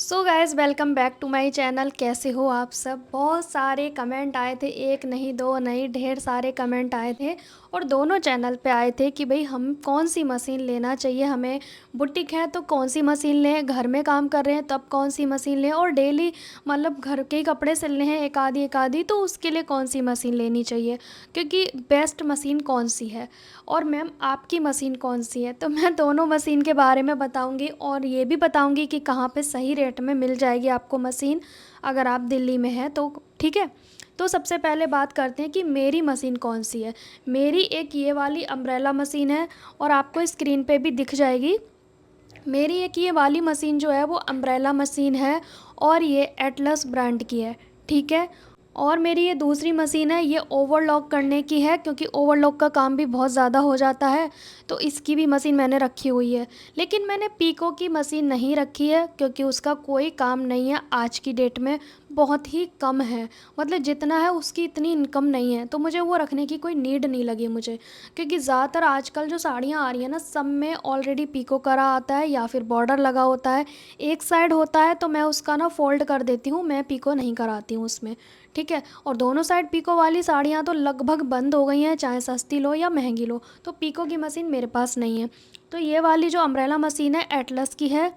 So guys welcome back to my channel. कैसे हो आप सब। बहुत सारे कमेंट आए थे, एक नहीं दो नहीं ढेर सारे कमेंट आए थे और दोनों चैनल पे आए थे कि भाई हम कौन सी मशीन लेना चाहिए, हमें बुटीक है तो कौन सी मशीन लें, घर में काम कर रहे हैं तब कौन सी मशीन लें, और डेली मतलब घर के ही कपड़े सिलने हैं एक आधी तो उसके लिए कौन सी मशीन लेनी चाहिए, क्योंकि बेस्ट मशीन कौन सी है और मैम आपकी मशीन कौन सी है। तो मैं दोनों मशीन के बारे में बताऊंगी और ये भी बताऊंगी कि कहाँ पे सही रेट में मिल जाएगी आपको मशीन अगर आप दिल्ली में हैं तो। ठीक है, तो सबसे पहले बात करते हैं कि मेरी मशीन कौन सी है। मेरी एक ये वाली अम्ब्रेला मशीन है और आपको स्क्रीन पे भी दिख जाएगी। मेरी एक ये वाली मशीन जो है वो अम्ब्रेला मशीन है और ये एटलस ब्रांड की है। ठीक है, और मेरी ये दूसरी मशीन है, ये ओवरलॉक करने की है क्योंकि ओवरलॉक का काम भी बहुत ज़्यादा हो जाता है, तो इसकी भी मशीन मैंने रखी हुई है। लेकिन मैंने पीको की मशीन नहीं रखी है क्योंकि उसका कोई काम नहीं है आज की डेट में, बहुत ही कम है, मतलब जितना है उसकी इतनी इनकम नहीं है, तो मुझे वो रखने की कोई नीड नहीं लगी मुझे। क्योंकि ज़्यादातर आजकल जो साड़ियाँ आ रही हैं ना, सब में ऑलरेडी पीको करा आता है या फिर बॉर्डर लगा होता है, एक साइड होता है तो मैं उसका ना फोल्ड कर देती हूँ, मैं पीको नहीं कराती हूँ उसमें। ठीक है, और दोनों साइड पीको वाली साड़ियाँ तो लगभग बंद हो गई हैं, चाहे सस्ती लो या महंगी लो, तो पीको की मशीन मेरे पास नहीं है। तो ये वाली जो अम्ब्रेला मशीन है एटलस की है,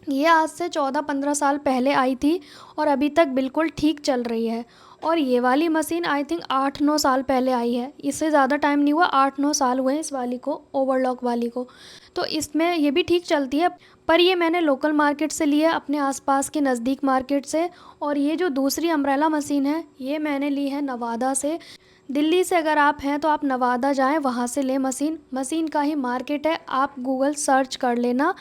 ये आज से 14-15 साल पहले आई थी और अभी तक बिल्कुल ठीक चल रही है। और ये वाली मशीन आई थिंक 8-9 साल पहले आई है, इससे ज़्यादा टाइम नहीं हुआ, 8-9 साल हुए इस वाली को, ओवरलॉक वाली को। तो इसमें ये भी ठीक चलती है, पर ये मैंने लोकल मार्केट से ली है, अपने आसपास के नज़दीक मार्केट से। और ये जो दूसरी अम्ब्रेला मशीन है ये मैंने ली है नवादा से। दिल्ली से अगर आप हैं तो आप नवादा जाएं, वहाँ से लें मशीन, मशीन का ही मार्केट है, आप गूगल सर्च कर लेना।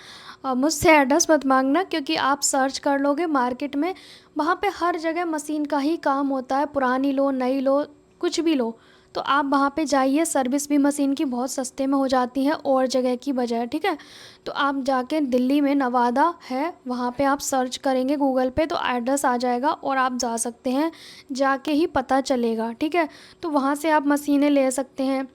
मुझसे एड्रेस मत मांगना क्योंकि आप सर्च कर लोगे मार्केट में, वहाँ पे हर जगह मशीन का ही काम होता है, पुरानी लो नई लो कुछ भी लो, तो आप वहाँ पे जाइए, सर्विस भी मशीन की बहुत सस्ते में हो जाती है और जगह की बजाय। ठीक है, तो आप जाके दिल्ली में नवादा है वहाँ पे आप सर्च करेंगे गूगल पे तो एड्रेस आ जाएगा और आप जा सकते हैं, जाके ही पता चलेगा। ठीक है, तो वहाँ से आप मशीनें ले सकते हैं।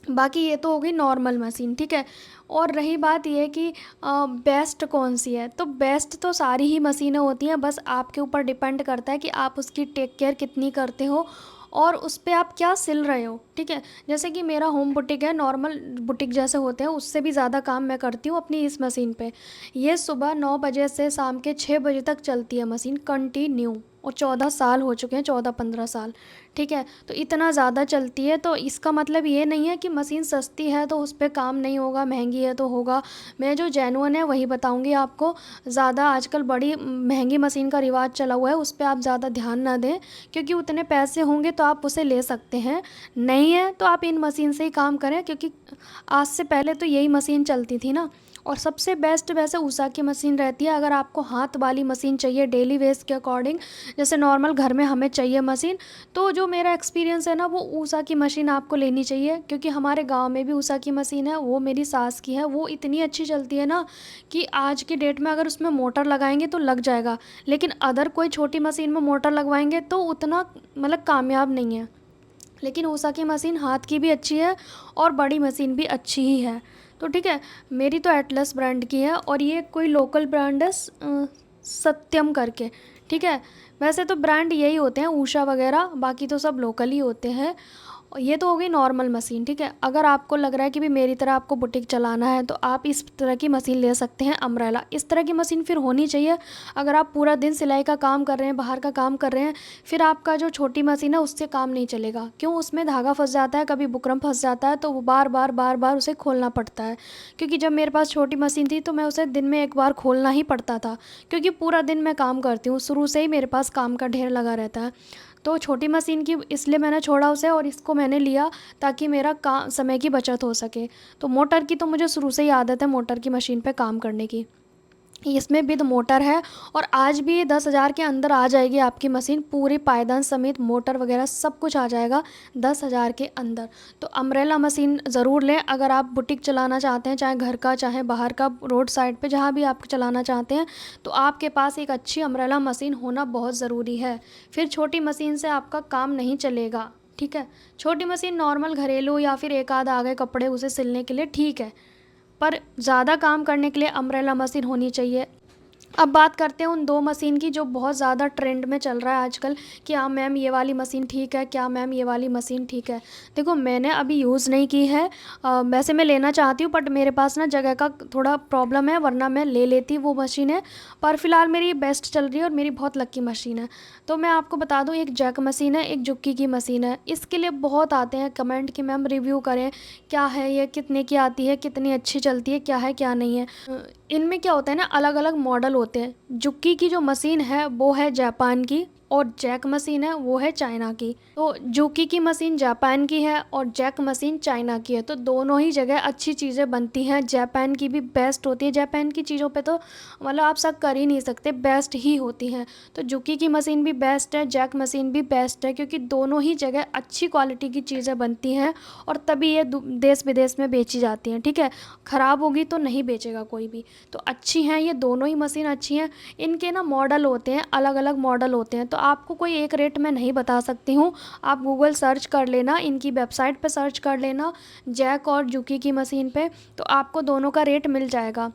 बाकी ये तो हो गई नॉर्मल मशीन। ठीक है, और रही बात ये कि बेस्ट कौन सी है, तो बेस्ट तो सारी ही मशीनें होती हैं, बस आपके ऊपर डिपेंड करता है कि आप उसकी टेक केयर कितनी करते हो और उस पे आप क्या सिल रहे हो। ठीक है, जैसे कि मेरा होम बुटीक है, नॉर्मल बुटीक जैसे होते हैं उससे भी ज़्यादा काम मैं करती हूँ अपनी इस मशीन पे। ये सुबह 9 बजे से शाम के 6 बजे तक चलती है मशीन कंटिन्यू, और 14 साल हो चुके हैं, 14-15 साल। ठीक है, तो इतना ज़्यादा चलती है, तो इसका मतलब ये नहीं है कि मशीन सस्ती है तो उस पर काम नहीं होगा, महंगी है तो होगा। मैं जो जेन्युइन है वही बताऊंगी आपको। ज़्यादा आजकल बड़ी महंगी मशीन का रिवाज चला हुआ है, उस पर आप ज़्यादा ध्यान ना दें, क्योंकि उतने पैसे होंगे तो आप उसे ले सकते हैं, नहीं है तो आप इन मशीन से ही काम करें, क्योंकि आज से पहले तो यही मशीन चलती थी ना। और सबसे बेस्ट वैसे उषा की मशीन रहती है, अगर आपको हाथ वाली मशीन चाहिए डेली वेस्ट के अकॉर्डिंग, जैसे नॉर्मल घर में हमें चाहिए मशीन, तो जो मेरा एक्सपीरियंस है ना वो उषा की मशीन आपको लेनी चाहिए, क्योंकि हमारे गांव में भी उषा की मशीन है, वो मेरी सास की है, वो इतनी अच्छी चलती है ना कि आज की डेट में अगर उसमें मोटर लगाएंगे तो लग जाएगा, लेकिन अदर कोई छोटी मशीन में मोटर लगवाएंगे तो उतना मतलब कामयाब नहीं है। लेकिन उषा की मशीन हाथ की भी अच्छी है और बड़ी मशीन भी अच्छी ही है। तो ठीक है, मेरी तो एटलस ब्रांड की है और ये कोई लोकल ब्रांड है, सत्यम करके। ठीक है, वैसे तो ब्रांड यही होते हैं उषा वगैरह, बाकी तो सब लोकल ही होते हैं। और ये तो हो गई नॉर्मल मशीन। ठीक है, अगर आपको लग रहा है कि भी मेरी तरह आपको बुटीक चलाना है तो आप इस तरह की मशीन ले सकते हैं, अम्ब्रेला। इस तरह की मशीन फिर होनी चाहिए अगर आप पूरा दिन सिलाई का काम कर रहे हैं, बाहर का काम कर रहे हैं, फिर आपका जो छोटी मशीन है उससे काम नहीं चलेगा। क्यों, उसमें धागा फंस जाता है, कभी बुकरम फंस जाता है, तो वो बार बार बार बार उसे खोलना पड़ता है। क्योंकि जब मेरे पास छोटी मशीन थी तो मैं उसे दिन में एक बार खोलना ही पड़ता था, क्योंकि पूरा दिन मैं काम करती हूँ, शुरू से ही मेरे पास काम का ढेर लगा रहता है। तो छोटी मशीन की इसलिए मैंने छोड़ा उसे और इसको मैंने लिया ताकि मेरा काम समय की बचत हो सके। तो मोटर की तो मुझे शुरू से ही आदत है मोटर की मशीन पे काम करने की, इसमें विद मोटर है। और आज भी 10,000 के अंदर आ जाएगी आपकी मशीन, पूरी पायदान समेत मोटर वगैरह सब कुछ आ जाएगा 10,000 के अंदर। तो अम्ब्रेला मशीन ज़रूर लें अगर आप बुटीक चलाना चाहते हैं, चाहे घर का चाहे बाहर का, रोड साइड पे जहाँ भी आप चलाना चाहते हैं, तो आपके पास एक अच्छी अम्ब्रेला मशीन होना बहुत ज़रूरी है। फिर छोटी मशीन से आपका काम नहीं चलेगा। ठीक है, छोटी मशीन नॉर्मल घरेलू या फिर एक आध आ गए कपड़े उसे सिलने के लिए ठीक है, पर ज़्यादा काम करने के लिए अम्ब्रेला मशीन होनी चाहिए। अब बात करते हैं उन 2 मशीन की जो बहुत ज़्यादा ट्रेंड में चल रहा है आजकल कि हाँ मैम ये वाली मशीन ठीक है, क्या मैम ये वाली मशीन ठीक है। देखो मैंने अभी यूज़ नहीं की है, वैसे मैं लेना चाहती हूँ बट मेरे पास ना जगह का थोड़ा प्रॉब्लम है, वरना मैं ले लेती वो मशीनें। पर फ़िलहाल मेरी बेस्ट चल रही है और मेरी बहुत लकी मशीन है। तो मैं आपको बता दूँ, एक जैक मशीन है, एक जुक्की की मशीन है। इसके लिए बहुत आते हैं कमेंट कि मैम रिव्यू करें, क्या है ये, कितने की आती है, कितनी अच्छी चलती है, क्या है क्या नहीं है। इनमें क्या होता है ना, अलग अलग मॉडल होते हैं। जुक्की की जो मशीन है वो है जापान की, और जैक मशीन है वो है चाइना की। तो जुक्की की मशीन जापान की है और जैक मशीन चाइना की है। तो दोनों ही जगह अच्छी चीज़ें बनती हैं। जापान की भी बेस्ट होती है, जापान की चीज़ों पे तो मतलब आप शक कर ही नहीं सकते, बेस्ट ही होती हैं। तो जुक्की की मशीन भी बेस्ट है, जैक मशीन भी बेस्ट है, क्योंकि दोनों ही जगह अच्छी क्वालिटी की चीज़ें बनती हैं और तभी ये देश विदेश में बेची जाती हैं। ठीक है, ख़राब होगी तो नहीं बेचेगा कोई भी। तो अच्छी हैं ये दोनों ही मशीन, अच्छी हैं। इनके ना मॉडल होते हैं, अलग अलग मॉडल होते हैं, तो आपको कोई एक रेट मैं नहीं बता सकती हूँ। आप गूगल सर्च कर लेना, इनकी वेबसाइट पे सर्च कर लेना जैक और जुकी की मशीन पे, तो आपको दोनों का रेट मिल जाएगा।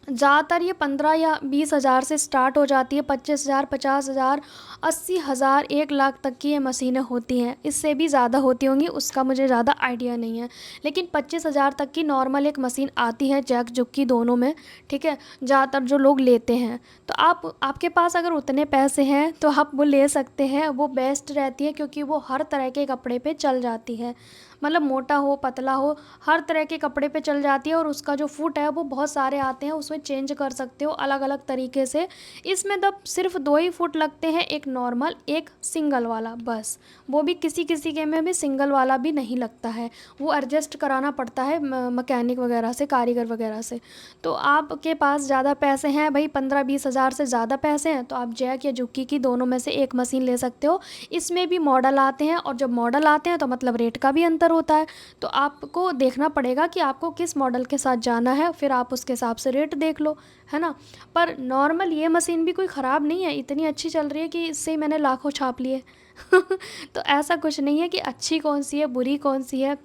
ज़्यादातर ये 15 या 20 हज़ार से स्टार्ट हो जाती है, 25 हज़ार, 50 हज़ार, 80 हज़ार, 1 लाख तक की ये मशीनें होती हैं। इससे भी ज़्यादा होती होंगी, उसका मुझे ज़्यादा आइडिया नहीं है, लेकिन 25 हज़ार तक की नॉर्मल एक मशीन आती है जैक जुक्की दोनों में। ठीक है, ज़्यादातर जो लोग लेते हैं, तो आपके पास अगर उतने पैसे हैं तो आप वो ले सकते हैं। वो बेस्ट रहती है क्योंकि वो हर तरह के कपड़े पे चल जाती है, मतलब मोटा हो पतला हो, हर तरह के कपड़े पे चल जाती है। और उसका जो फुट है वो बहुत सारे आते हैं, उसमें चेंज कर सकते हो अलग अलग तरीके से। इसमें तब सिर्फ 2 ही फुट लगते हैं, एक नॉर्मल एक सिंगल वाला, बस। वो भी किसी किसी के में भी सिंगल वाला भी नहीं लगता है, वो एडजस्ट कराना पड़ता है मकैनिक वगैरह से, कारीगर वगैरह से। तो आपके पास ज़्यादा पैसे हैं भाई, 15-20 हज़ार से ज़्यादा पैसे हैं, तो आप जैक या जुक्की की दोनों में से एक मशीन ले सकते हो। इसमें भी मॉडल आते हैं, और जब मॉडल आते हैं तो मतलब रेट का भी अंतर होता है। तो आपको देखना पड़ेगा कि आपको किस मॉडल के साथ जाना है, फिर आप उसके हिसाब से रेट देख लो, है ना। पर नॉर्मल ये मशीन भी कोई ख़राब नहीं है, इतनी अच्छी चल रही है कि इससे ही मैंने लाखों छाप लिए। तो ऐसा कुछ नहीं है कि अच्छी कौन सी है बुरी कौन सी है।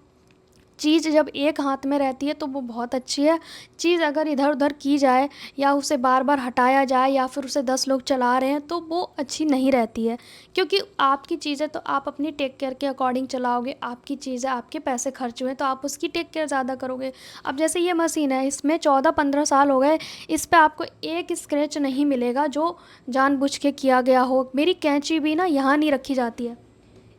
चीज़ जब एक हाथ में रहती है तो वो बहुत अच्छी है। चीज़ अगर इधर उधर की जाए या उसे बार बार हटाया जाए या फिर उसे 10 लोग चला रहे हैं तो वो अच्छी नहीं रहती है, क्योंकि आपकी चीज़ें तो आप अपनी टेक केयर के अकॉर्डिंग चलाओगे। आपकी चीज़ें, आपके पैसे खर्च हुए तो आप उसकी टेक केयर ज़्यादा करोगे। अब जैसे ये मशीन है, इसमें 14-15 साल हो गए, इस पे आपको एक स्क्रैच नहीं मिलेगा जो जानबूझ के किया गया हो। मेरी कैंची भी ना यहाँ नहीं रखी जाती है,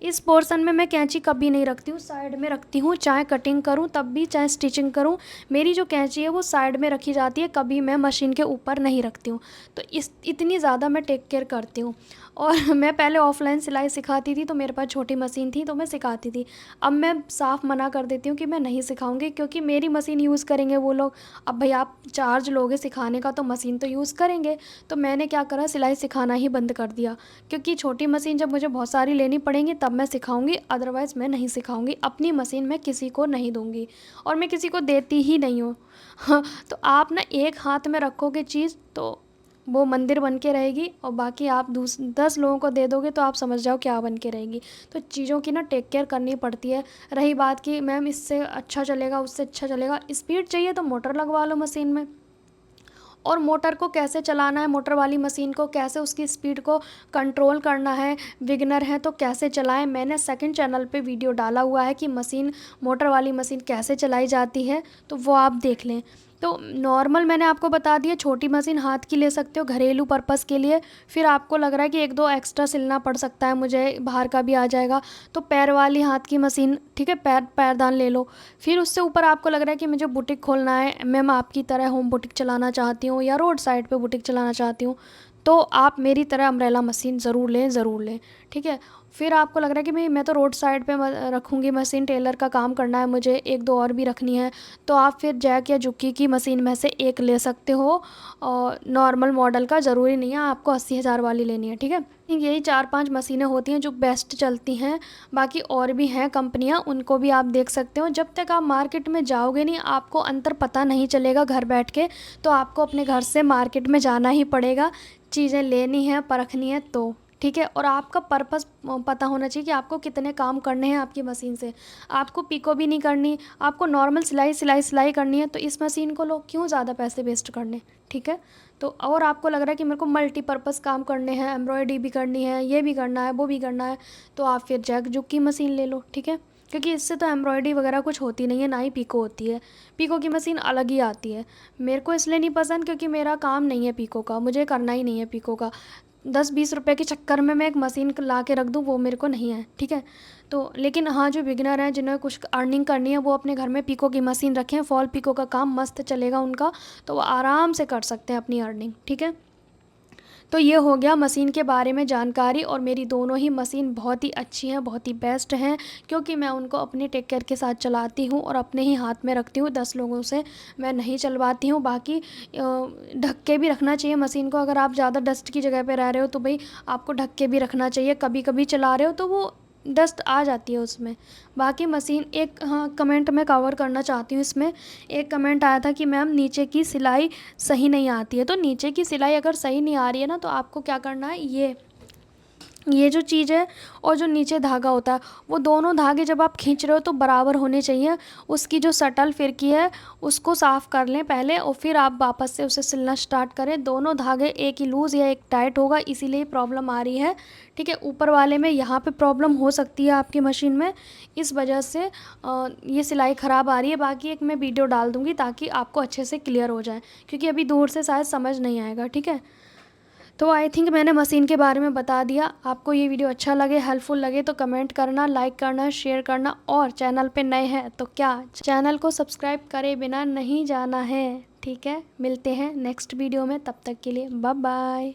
इस पोर्शन में मैं कैंची कभी नहीं रखती हूँ, साइड में रखती हूँ। चाहे कटिंग करूँ तब भी, चाहे स्टिचिंग करूँ, मेरी जो कैंची है वो साइड में रखी जाती है, कभी मैं मशीन के ऊपर नहीं रखती हूँ। तो इतनी ज़्यादा मैं टेक केयर करती हूँ। और मैं पहले ऑफलाइन सिलाई सिखाती थी, तो मेरे पास छोटी मशीन थी तो मैं सिखाती थी। अब मैं साफ़ मना कर देती हूँ कि मैं नहीं सिखाऊंगी, क्योंकि मेरी मशीन यूज़ करेंगे वो लोग। अब भाई आप चार्ज लोगे सिखाने का तो मशीन तो यूज़ करेंगे। तो मैंने क्या करा, सिलाई सिखाना ही बंद कर दिया, क्योंकि छोटी मशीन जब मुझे बहुत सारी लेनी पड़ेंगी तब मैं सिखाऊंगी, अदरवाइज़ मैं नहीं सिखाऊंगी। अपनी मशीन मैं किसी को नहीं दूंगी, और मैं किसी को देती ही नहीं हूँ। हाँ, तो आप ना एक हाथ में रखोगे चीज़ तो वो मंदिर बन के रहेगी, और बाकी आप 10 लोगों को दे दोगे तो आप समझ जाओ क्या बन के रहेगी। तो चीज़ों की ना टेक केयर करनी पड़ती है। रही बात कि मैम इससे अच्छा चलेगा, उससे अच्छा चलेगा, स्पीड चाहिए तो मोटर लगवा लो मशीन में। और मोटर को कैसे चलाना है, मोटर वाली मशीन को कैसे उसकी स्पीड को कंट्रोल करना है, बिगिनर है तो कैसे चलाएं, मैंने सेकंड चैनल पे वीडियो डाला हुआ है कि मशीन, मोटर वाली मशीन कैसे चलाई जाती है, तो वो आप देख लें। तो नॉर्मल मैंने आपको बता दिया, छोटी मशीन हाथ की ले सकते हो घरेलू पर्पज़ के लिए। फिर आपको लग रहा है कि 1-2 एक्स्ट्रा सिलना पड़ सकता है मुझे, बाहर का भी आ जाएगा, तो पैर वाली हाथ की मशीन, ठीक है, पैरदान ले लो। फिर उससे ऊपर आपको लग रहा है कि मुझे बुटीक खोलना है, मैं आपकी तरह होम बुटीक चलाना चाहती हूँ या रोड साइड पे बुटीक चलाना चाहती हूँ, तो आप मेरी तरह अम्ब्रेला मशीन ज़रूर लें, ज़रूर लें। ठीक है। फिर आपको लग रहा है कि भाई मैं तो रोड साइड पे रखूँगी मशीन, टेलर का काम करना है मुझे, 1-2 और भी रखनी है, तो आप फिर जैक या जुक्की की मशीन में से एक ले सकते हो। और नॉर्मल मॉडल का, ज़रूरी नहीं है आपको 80 हज़ार वाली लेनी है। ठीक है, यही 4-5 मशीनें होती हैं जो बेस्ट चलती हैं। बाकी और भी हैं कंपनियां, उनको भी आप देख सकते हो। जब तक आप मार्केट में जाओगे नहीं, आपको अंतर पता नहीं चलेगा घर बैठ के, तो आपको अपने घर से मार्केट में जाना ही पड़ेगा, चीज़ें लेनी है, परखनी है तो। ठीक है। और आपका पर्पस पता होना चाहिए कि आपको कितने काम करने हैं आपकी मशीन से। आपको पिको भी नहीं करनी, आपको नॉर्मल सिलाई करनी है, तो इस मशीन को लो, क्यों ज़्यादा पैसे वेस्ट करने, ठीक है। तो और आपको लग रहा है कि मेरे को मल्टीपर्पज़ काम करने हैं, एम्ब्रॉयडरी भी करनी है, ये भी करना है, वो भी करना है, तो आप फिर जैक जुग की मशीन ले लो, ठीक है। क्योंकि इससे तो एम्ब्रॉयडरी वगैरह कुछ होती नहीं है, ना ही पिको होती है। पिको की मशीन अलग ही आती है। मेरे को इसलिए नहीं पसंद क्योंकि मेरा काम नहीं है पिको का, मुझे करना ही नहीं है पिको का। 10-20 रुपए के चक्कर में मैं एक मशीन ला के रख दूँ, वो मेरे को नहीं है, ठीक है। तो लेकिन हाँ, जो बिगिनर हैं, जिन्हें कुछ अर्निंग करनी है, वो अपने घर में पिको की मशीन रखें, फॉल पिको का काम मस्त चलेगा उनका, तो वो आराम से कर सकते हैं अपनी अर्निंग, ठीक है। तो ये हो गया मशीन के बारे में जानकारी। और मेरी दोनों ही मशीन बहुत ही अच्छी हैं, बहुत ही बेस्ट हैं, क्योंकि मैं उनको अपने टेक केयर के साथ चलाती हूँ और अपने ही हाथ में रखती हूँ। 10 लोगों से मैं नहीं चलवाती हूँ। बाकी ढक के भी रखना चाहिए मशीन को। अगर आप ज़्यादा डस्ट की जगह पे रह रहे हो तो भाई आपको ढक के भी रखना चाहिए। कभी कभी चला रहे हो तो वो डस्ट आ जाती है उसमें। बाकी मशीन एक, हाँ, कमेंट मैं कवर करना चाहती हूँ इसमें। एक कमेंट आया था कि मैम नीचे की सिलाई सही नहीं आती है। तो नीचे की सिलाई अगर सही नहीं आ रही है ना, तो आपको क्या करना है, ये जो चीज़ है और जो नीचे धागा होता है, वो दोनों धागे जब आप खींच रहे हो तो बराबर होने चाहिए। उसकी जो सटल फिरकी है उसको साफ़ कर लें पहले, और फिर आप वापस से उसे सिलना स्टार्ट करें। दोनों धागे एक ही लूज़ या एक टाइट होगा, इसीलिए प्रॉब्लम आ रही है, ठीक है। ऊपर वाले में यहाँ पे प्रॉब्लम हो सकती है आपकी मशीन में, इस वजह से ये सिलाई ख़राब आ रही है। बाकी एक मैं वीडियो डाल दूँगी ताकि आपको अच्छे से क्लियर हो जाए, क्योंकि अभी दूर से शायद समझ नहीं आएगा, ठीक है। तो आई थिंक मैंने मशीन के बारे में बता दिया। आपको ये वीडियो अच्छा लगे, हेल्पफुल लगे तो कमेंट करना, लाइक करना, शेयर करना, और चैनल पे नए हैं तो क्या चैनल को सब्सक्राइब करे बिना नहीं जाना है, ठीक है। मिलते हैं नेक्स्ट वीडियो में, तब तक के लिए बाय बाय।